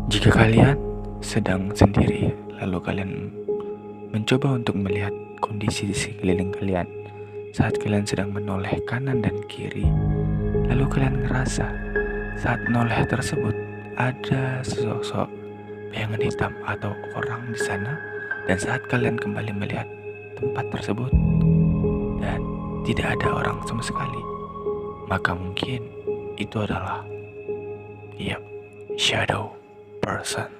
Jika kalian sedang sendiri, lalu kalian mencoba untuk melihat kondisi di sekeliling kalian saat kalian sedang menoleh kanan dan kiri, lalu kalian ngerasa saat menoleh tersebut ada sosok bayangan hitam atau orang di sana, dan saat kalian kembali melihat tempat tersebut dan tidak ada orang sama sekali, maka mungkin itu adalah shadow person.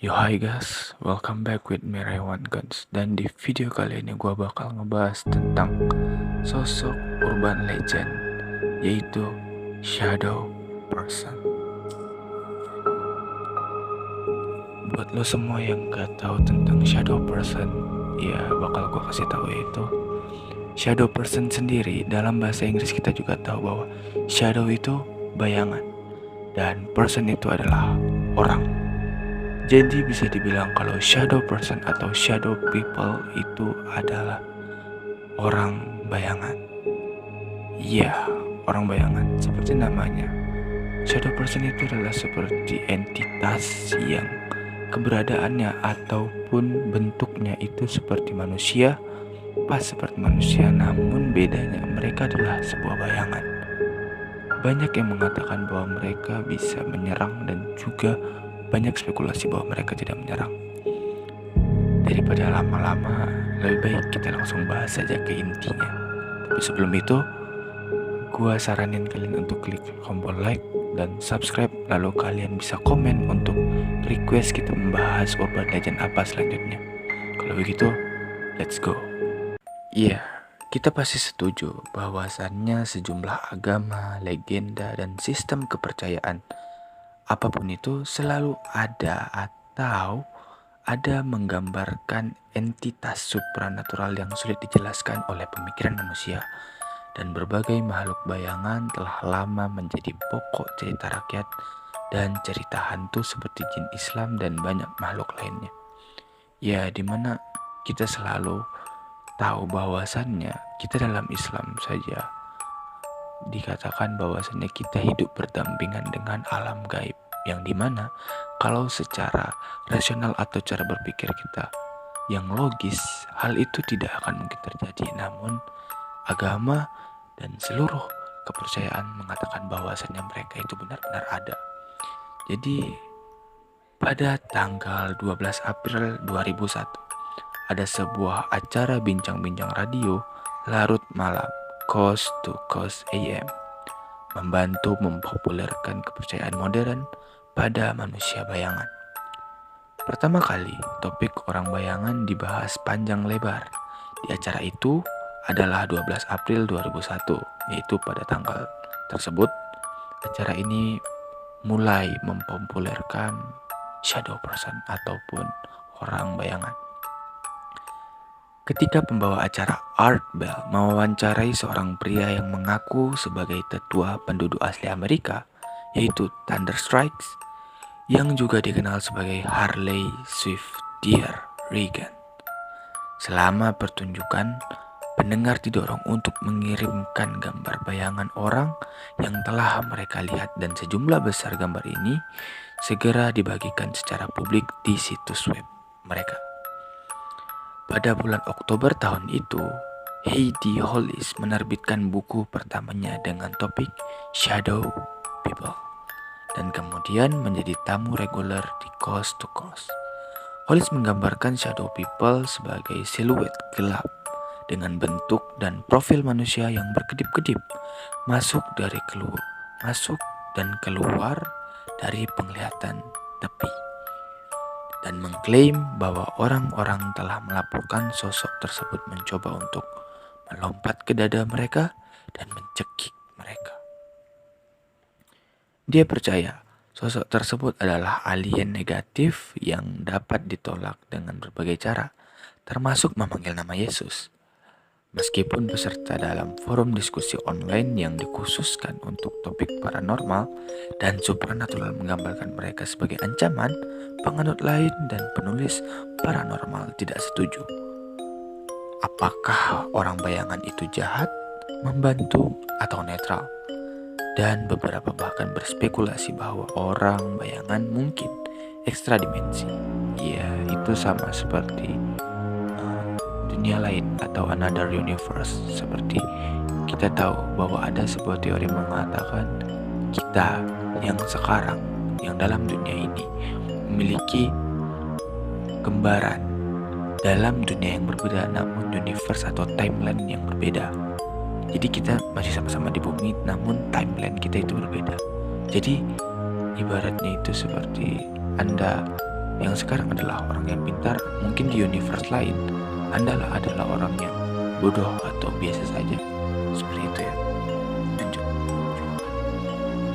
Yo hi guys, welcome back with me Raywan Guns. Dan di video kali ini gue bakal ngebahas tentang sosok urban legend, yaitu shadow person. Buat lo semua yang gak tahu tentang shadow person, ya bakal gue kasih tahu, yaitu shadow person sendiri dalam bahasa Inggris kita juga tahu bahwa shadow itu bayangan dan person itu adalah orang. Jadi bisa dibilang kalau shadow person atau shadow people itu adalah orang bayangan. Iya, orang bayangan. Seperti namanya, shadow person itu adalah seperti entitas yang keberadaannya ataupun bentuknya itu seperti manusia, pas seperti manusia, namun bedanya mereka adalah sebuah bayangan. Banyak yang mengatakan bahwa mereka bisa menyerang dan juga banyak spekulasi bahwa mereka tidak menyerang. Daripada lama-lama, lebih baik kita langsung bahas saja ke intinya. Tapi sebelum itu, gua saranin kalian untuk klik tombol like dan subscribe, lalu kalian bisa komen untuk request kita membahas urban legend apa selanjutnya. Kalau begitu, let's go. Iya, kita pasti setuju bahwasannya sejumlah agama, legenda, dan sistem kepercayaan apapun itu selalu ada atau ada menggambarkan entitas supranatural yang sulit dijelaskan oleh pemikiran manusia, dan berbagai makhluk bayangan telah lama menjadi pokok cerita rakyat dan cerita hantu seperti jin Islam dan banyak makhluk lainnya. Ya, dimana kita selalu tahu bahwasannya kita dalam Islam saja dikatakan bahwasannya kita hidup berdampingan dengan alam gaib, yang dimana kalau secara rasional atau cara berpikir kita yang logis, hal itu tidak akan mungkin terjadi. Namun agama dan seluruh kepercayaan mengatakan bahwasannya mereka itu benar-benar ada. Jadi pada tanggal 12 April 2001 ada sebuah acara bincang-bincang radio larut malam, Coast to Coast AM, membantu mempopulerkan kepercayaan modern pada manusia bayangan. Pertama kali topik orang bayangan dibahas panjang lebar di acara itu adalah 12 April 2001, yaitu pada tanggal tersebut acara ini mulai mempopulerkan shadow person ataupun orang bayangan. Ketika pembawa acara Art Bell mewawancarai seorang pria yang mengaku sebagai tetua penduduk asli Amerika, yaitu Thunderstrikes, yang juga dikenal sebagai Harley Swift Deer Regan. Selama pertunjukan, pendengar didorong untuk mengirimkan gambar bayangan orang yang telah mereka lihat, dan sejumlah besar gambar ini segera dibagikan secara publik di situs web mereka. Pada bulan Oktober tahun itu, Heidi Hollis menerbitkan buku pertamanya dengan topik Shadow People, dan kemudian menjadi tamu reguler di Coast to Coast. Hollis menggambarkan shadow people sebagai siluet gelap dengan bentuk dan profil manusia yang berkedip-kedip, masuk dan keluar dari penglihatan tepi, dan mengklaim bahwa orang-orang telah melaporkan sosok tersebut mencoba untuk melompat ke dada mereka dan mencekik mereka. Dia percaya sosok tersebut adalah alien negatif yang dapat ditolak dengan berbagai cara, termasuk memanggil nama Yesus. Meskipun peserta dalam forum diskusi online yang dikhususkan untuk topik paranormal dan supranatural menggambarkan mereka sebagai ancaman, penganut lain dan penulis paranormal tidak setuju. Apakah orang bayangan itu jahat, membantu, atau netral? Dan beberapa bahkan berspekulasi bahwa orang bayangan mungkin ekstra dimensi. Ya, itu sama seperti dunia lain atau another universe. Seperti kita tahu bahwa ada sebuah teori mengatakan kita yang sekarang, yang dalam dunia ini memiliki kembaran dalam dunia yang berbeda namun universe atau timeline yang berbeda. Jadi kita masih sama-sama di bumi namun timeline kita itu berbeda. Jadi ibaratnya itu seperti Anda yang sekarang adalah orang yang pintar, mungkin di universe lain Anda adalah orang yang bodoh atau biasa saja. Seperti itu ya. Lanjut.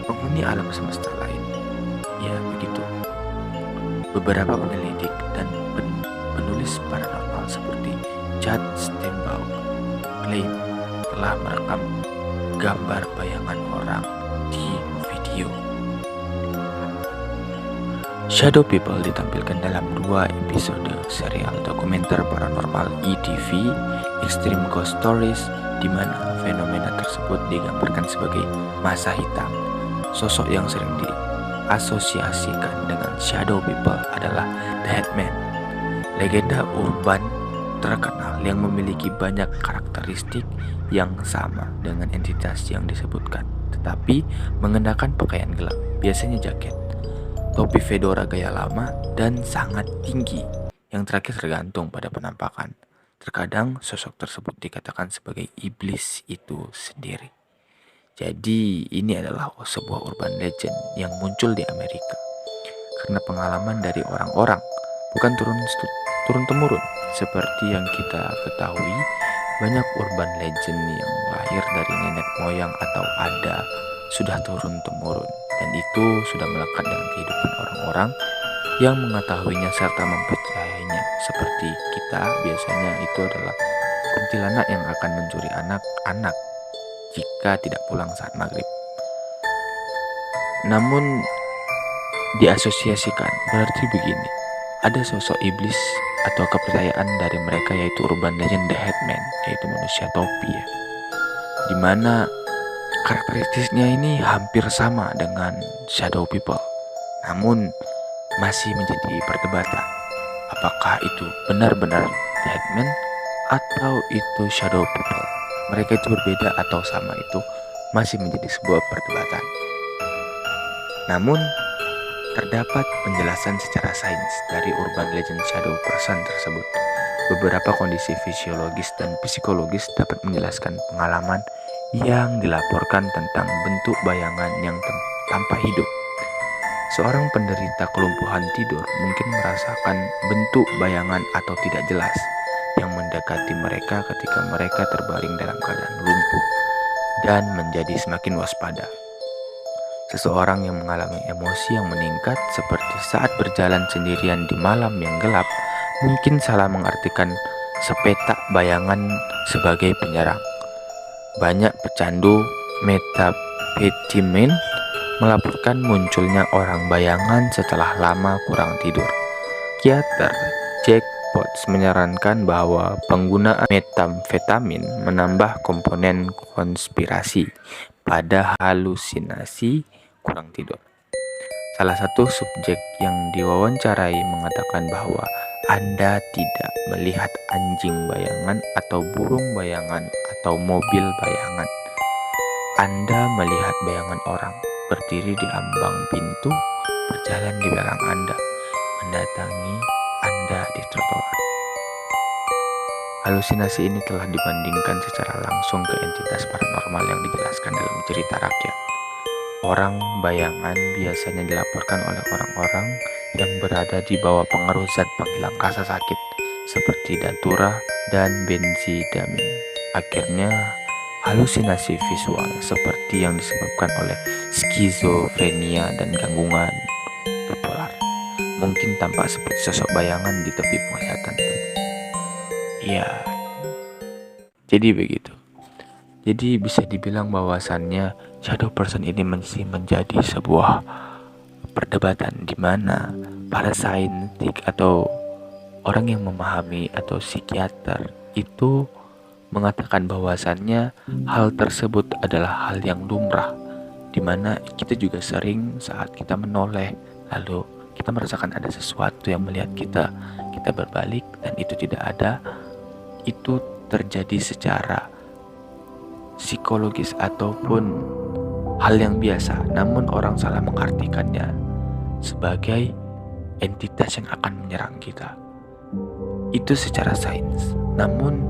Penghuni alam semesta lain. Ya begitu. Beberapa penelidik dan penulis paranormal seperti Chad Steinbaum klaim telah merekam gambar bayangan orang di video. Shadow People ditampilkan dalam 2 episode serial dokumenter paranormal ETV Extreme Ghost Stories, di mana fenomena tersebut digambarkan sebagai masa hitam. Sosok yang sering diasosiasikan dengan Shadow People adalah The Headman, legenda urban terkenal yang memiliki banyak karakteristik yang sama dengan entitas yang disebutkan, tetapi mengenakan pakaian gelap, biasanya jaket, topi fedora gaya lama, dan sangat tinggi. Yang terakhir tergantung pada penampakan. Terkadang sosok tersebut dikatakan sebagai iblis itu sendiri. Jadi ini adalah sebuah urban legend yang muncul di Amerika karena pengalaman dari orang-orang, bukan turun-temurun. Seperti yang kita ketahui, banyak urban legend yang lahir dari nenek moyang atau ada sudah turun-temurun, dan itu sudah melekat dengan kehidupan orang-orang yang mengetahuinya serta mempercayainya. Seperti kita biasanya itu adalah kuntilanak yang akan mencuri anak-anak jika tidak pulang saat maghrib. Namun diasosiasikan berarti begini, ada sosok iblis atau kepercayaan dari mereka yaitu urban legend The Headman, yaitu manusia topi ya, dimana karakteristiknya ini hampir sama dengan Shadow People. Namun masih menjadi perdebatan, apakah itu benar-benar The Headman atau itu Shadow People. Mereka itu berbeda atau sama, itu masih menjadi sebuah perdebatan. Namun terdapat penjelasan secara sains dari urban legend Shadow Person tersebut. Beberapa kondisi fisiologis dan psikologis dapat menjelaskan pengalaman yang dilaporkan tentang bentuk bayangan yang tanpa hidup. Seorang penderita kelumpuhan tidur mungkin merasakan bentuk bayangan atau tidak jelas yang mendekati mereka ketika mereka terbaring dalam keadaan lumpuh dan menjadi semakin waspada. Seseorang yang mengalami emosi yang meningkat seperti saat berjalan sendirian di malam yang gelap mungkin salah mengartikan sepetak bayangan sebagai penyerang. Banyak pecandu methamphetamine melaporkan munculnya orang bayangan setelah lama kurang tidur. Psikiater Jack Potts menyarankan bahwa penggunaan metamfetamin menambah komponen konspirasi pada halusinasi kurang tidur. Salah satu subjek yang diwawancarai mengatakan bahwa Anda tidak melihat anjing bayangan atau burung bayangan atau mobil bayangan. Anda melihat bayangan orang berdiri di ambang pintu, berjalan di belakang Anda, mendatangi Anda di trotoar. Halusinasi ini telah dibandingkan secara langsung ke entitas paranormal yang dijelaskan dalam cerita rakyat. Orang bayangan biasanya dilaporkan oleh orang-orang yang berada di bawah pengaruh zat penghilang rasa sakit seperti datura dan benzidamin. Akhirnya, halusinasi visual seperti yang disebabkan oleh skizofrenia dan gangguan bipolar mungkin tampak seperti sosok bayangan di tepi penglihatan. Ya, Jadi begitu. Jadi bisa dibilang bahwasannya shadow person ini masih menjadi sebuah perdebatan di mana para saintik atau orang yang memahami atau psikiater itu mengatakan bahwasannya hal tersebut adalah hal yang lumrah, di mana kita juga sering saat kita menoleh lalu kita merasakan ada sesuatu yang melihat kita berbalik dan itu tidak ada. Itu terjadi secara psikologis ataupun hal yang biasa, namun orang salah mengartikannya sebagai entitas yang akan menyerang kita. Itu secara sains. Namun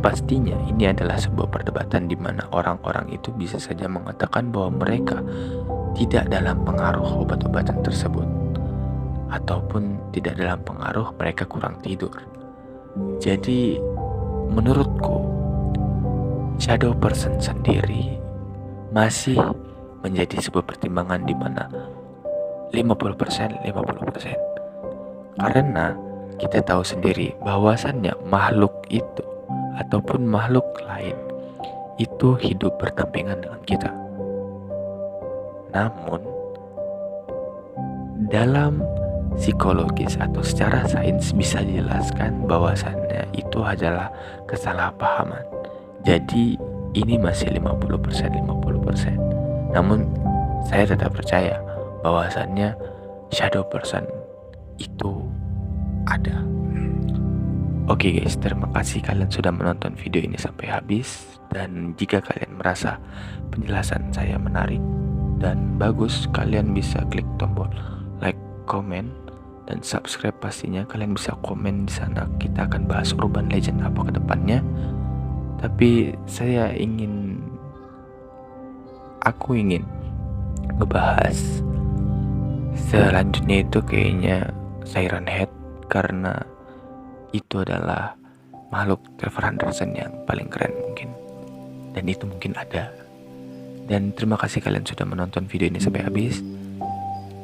pastinya ini adalah sebuah perdebatan di mana orang-orang itu bisa saja mengatakan bahwa mereka tidak dalam pengaruh obat-obatan tersebut, ataupun tidak dalam pengaruh mereka kurang tidur. Jadi menurutku shadow person sendiri masih menjadi sebuah pertimbangan di mana 50% karena kita tahu sendiri bahwasannya makhluk itu ataupun makhluk lain itu hidup berdampingan dengan kita. Namun dalam psikologis atau secara sains bisa dijelaskan bahwasannya itu adalah kesalahpahaman. Jadi ini masih 50%. Namun saya tetap percaya bahwasannya shadow person itu ada. Oke guys, terima kasih kalian sudah menonton video ini sampai habis. Dan jika kalian merasa penjelasan saya menarik dan bagus, kalian bisa klik tombol like, comment, dan subscribe. Pastinya kalian bisa komen di sana. Kita akan bahas urban legend apa ke depannya. Tapi aku ingin ngebahas selanjutnya itu kayaknya Siren Head, karena itu adalah makhluk Trevor Henderson yang paling keren mungkin, dan itu mungkin ada. Dan terima kasih kalian sudah menonton video ini sampai habis.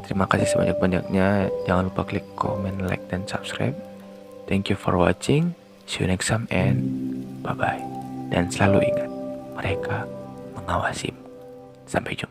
Terima kasih sebanyak-banyaknya. Jangan lupa klik comment, like, dan subscribe. Thank you for watching. See you next time and bye-bye. Dan selalu ingat, mereka mengawasimu. Sampai jumpa.